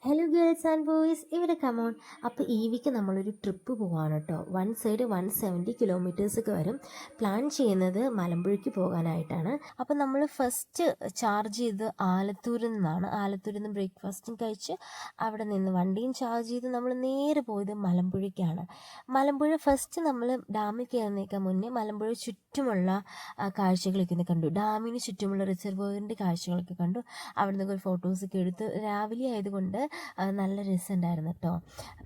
Hello girls and boys, ഇവിടെ come on. അപ്പോൾ ഈ വീക്ക് നമ്മളൊരു ട്രിപ്പ് പോവാണ് കേട്ടോ. വൺ സൈഡ് 170 കിലോമീറ്റേഴ്സൊക്കെ വരും. പ്ലാൻ ചെയ്യുന്നത് മലമ്പുഴയ്ക്ക് പോകാനായിട്ടാണ്. അപ്പോൾ നമ്മൾ ഫസ്റ്റ് ചാർജ് ചെയ്ത് ആലത്തൂരിൽ നിന്നാണ്. ആലത്തൂരിൽ നിന്ന് ബ്രേക്ക്ഫാസ്റ്റും കഴിച്ച് അവിടെ നിന്ന് വണ്ടിയും ചാർജ് ചെയ്ത് നമ്മൾ നേരെ പോയത് മലമ്പുഴയ്ക്കാണ്. മലമ്പുഴ ഫസ്റ്റ് നമ്മൾ ഡാമിൽ കയറുന്നേക്കാൾ മുന്നേ മലമ്പുഴ ചുറ്റുമുള്ള കാഴ്ചകളൊക്കെ ഒന്ന് കണ്ടു. ഡാമിന് ചുറ്റുമുള്ള റിസർവോയറിൻ്റെ കാഴ്ചകളൊക്കെ കണ്ടു. അവിടെ നിന്നൊക്കെ ഒരു ഫോട്ടോസൊക്കെ എടുത്ത് രാവിലെ ആയതുകൊണ്ട് നല്ല രസമുണ്ടായിരുന്നു കേട്ടോ.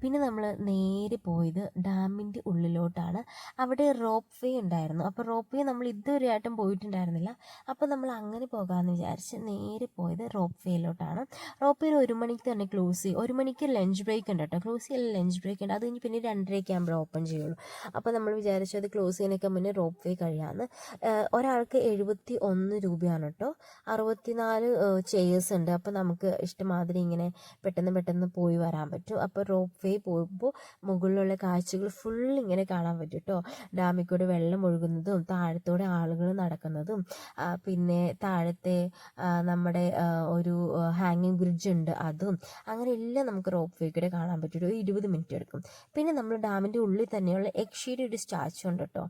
പിന്നെ നമ്മൾ നേരെ പോയത് ഡാമിൻ്റെ ഉള്ളിലോട്ടാണ്. അവിടെ റോപ്പ് വേ ഉണ്ടായിരുന്നു. അപ്പോൾ റോപ്പ് വേ നമ്മൾ ഇതുവരെയായിട്ടും പോയിട്ടുണ്ടായിരുന്നില്ല. അപ്പോൾ നമ്മൾ അങ്ങനെ പോകാമെന്ന് വിചാരിച്ച് നേരെ പോയത് റോപ്പ് വേയിലോട്ടാണ്. റോപ്പ് വേയിൽ 1 മണിക്ക് തന്നെ ക്ലോസ് ചെയ്യും. 1 മണിക്ക് ലഞ്ച് ബ്രേക്ക് ഉണ്ട് കേട്ടോ. ക്ലോസ് ചെയ്യൽ ലഞ്ച് ബ്രേക്ക് ഉണ്ട്. അത് കഴിഞ്ഞ് പിന്നെ 2:30 ആകുമ്പോൾ ഓപ്പൺ ചെയ്യുള്ളൂ. അപ്പോൾ നമ്മൾ വിചാരിച്ചു അത് ക്ലോസ് ചെയ്യാനൊക്കെ മുന്നേ റോപ്പ് വേ കഴിയാമെന്ന്. ഒരാൾക്ക് 71 രൂപയാണ് കേട്ടോ. 64 ചെയേഴ്സ് ഉണ്ട്. അപ്പോൾ നമുക്ക് ഇഷ്ടമാതിരി ഇങ്ങനെ പെട്ടെന്ന് പോയി വരാൻ പറ്റും. അപ്പോൾ റോപ്പ് വേ പോകുമ്പോൾ മുകളിലുള്ള കാഴ്ചകൾ ഫുൾ ഇങ്ങനെ കാണാൻ പറ്റും കേട്ടോ. ഡാമിൽ കൂടെ വെള്ളം ഒഴുകുന്നതും താഴത്തോടെ ആളുകൾ നടക്കുന്നതും പിന്നെ താഴത്തെ നമ്മുടെ ഒരു ഹാങ്ങിങ് ബ്രിഡ്ജ് ഉണ്ട്, അതും അങ്ങനെ എല്ലാം നമുക്ക് റോപ്പ് വേ കൂടെ കാണാൻ പറ്റും. ഒരു 20 മിനിറ്റ് എടുക്കും. പിന്നെ നമ്മൾ ഡാമിൻ്റെ ഉള്ളിൽ തന്നെയുള്ള യക്ഷിയുടെ ഒരു സ്റ്റാച്ചു ഉണ്ട് കേട്ടോ.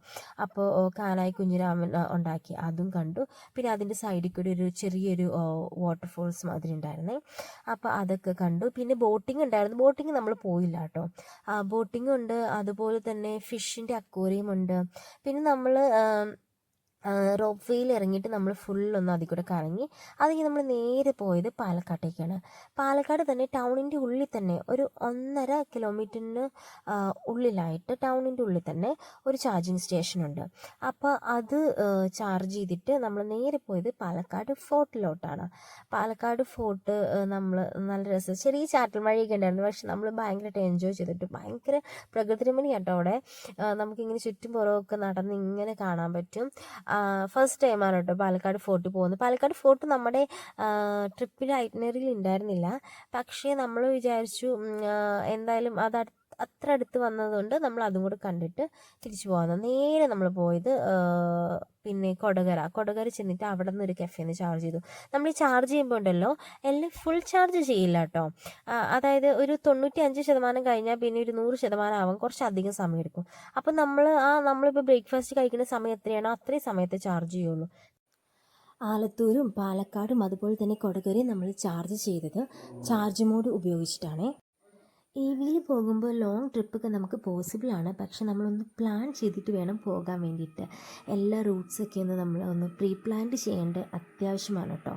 അപ്പോൾ കാനായി കുഞ്ഞിരാമൻ ഉണ്ടാക്കി അതും കണ്ടു. പിന്നെ അതിൻ്റെ സൈഡിൽ കൂടി ഒരു ചെറിയൊരു വാട്ടർഫോൾസ് മാതിരി ഉണ്ടായിരുന്നേ. അപ്പോൾ അതൊക്കെ കണ്ടു. പിന്നെ ബോട്ടിംഗ് ഉണ്ടായിരുന്നു. ബോട്ടിംഗ് നമ്മൾ പോയില്ല കേട്ടോ. ബോട്ടിംഗ് ഉണ്ട്, അതുപോലെ തന്നെ ഫിഷിൻ്റെ അക്വേറിയം ഉണ്ട്. പിന്നെ നമ്മൾ റോപ്പ് വേയിൽ ഇറങ്ങിയിട്ട് നമ്മൾ ഫുള്ളൊന്ന് അതിൽ കൂടെ കറങ്ങി. അത് കഴിഞ്ഞ് നമ്മൾ നേരെ പോയത് പാലക്കാട്ടേക്കാണ്. പാലക്കാട് തന്നെ ടൗണിൻ്റെ ഉള്ളിൽ തന്നെ ഒരു 1.5 കിലോമീറ്ററിന് ഉള്ളിലായിട്ട് ടൗണിൻ്റെ ഉള്ളിൽ തന്നെ ഒരു ചാർജിങ് സ്റ്റേഷനുണ്ട്. അപ്പോൾ അത് ചാർജ് ചെയ്തിട്ട് നമ്മൾ നേരെ പോയത് പാലക്കാട് ഫോർട്ടിലോട്ടാണ്. പാലക്കാട് ഫോർട്ട് നമ്മൾ നല്ല രസം, ചെറിയ ചാറ്റൽ മഴയൊക്കെ ഉണ്ടായിരുന്നു. പക്ഷെ നമ്മൾ ഭയങ്കരമായിട്ട് എൻജോയ് ചെയ്തിട്ട് ഭയങ്കര പ്രകൃതി രമണീയം കേട്ടോ. അവിടെ നമുക്കിങ്ങനെ ചുറ്റും പുറമൊക്കെ നടന്ന് ഇങ്ങനെ കാണാൻ പറ്റും. ഫസ്റ്റ് ടൈമാണ് കേട്ടോ പാലക്കാട് ഫോർട്ടിൽ പോകുന്നത്. പാലക്കാട് ഫോർട്ട് നമ്മുടെ ട്രിപ്പിൽ ഐറ്റിനറിയിൽ ഉണ്ടായിരുന്നില്ല. പക്ഷേ നമ്മൾ വിചാരിച്ചു എന്തായാലും അത് അത്ര അടുത്ത് വന്നതുകൊണ്ട് നമ്മൾ അതും കൂടെ കണ്ടിട്ട് തിരിച്ചു പോകാമെന്ന്. നേരെ നമ്മൾ പോയത് പിന്നെ കൊടകര ചെന്നിട്ട് അവിടെ നിന്ന് ഒരു കഫേന്ന് ചാർജ് ചെയ്തു. നമ്മൾ ഈ ചാർജ് ചെയ്യുമ്പോൾ ഉണ്ടല്ലോ എല്ലാം ഫുൾ ചാർജ് ചെയ്യില്ല കേട്ടോ. അതായത് ഒരു 95% കഴിഞ്ഞാൽ പിന്നെ ഒരു 100% ആവാൻ കുറച്ചധികം സമയം എടുക്കും. അപ്പം നമ്മളിപ്പോൾ ബ്രേക്ക്ഫാസ്റ്റ് കഴിക്കുന്ന സമയം എത്രയാണോ അത്രയും സമയത്ത് ചാർജ് ചെയ്യുള്ളൂ. ആലത്തൂരും പാലക്കാടും അതുപോലെ തന്നെ കൊടകരയും നമ്മൾ ചാർജ് ചെയ്തത് ചാർജ് മോഡ് ഉപയോഗിച്ചിട്ടാണ്. EVയിൽ പോകുമ്പോൾ ലോങ് ട്രിപ്പൊക്കെ നമുക്ക് പോസിബിളാണ്. പക്ഷെ നമ്മളൊന്ന് പ്ലാൻ ചെയ്തിട്ട് വേണം പോകാൻ വേണ്ടിയിട്ട്. എല്ലാ റൂട്ട്സൊക്കെ നമ്മൾ ഒന്ന് പ്രീ പ്ലാൻഡ് ചെയ്യേണ്ടത് അത്യാവശ്യമാണ് കേട്ടോ.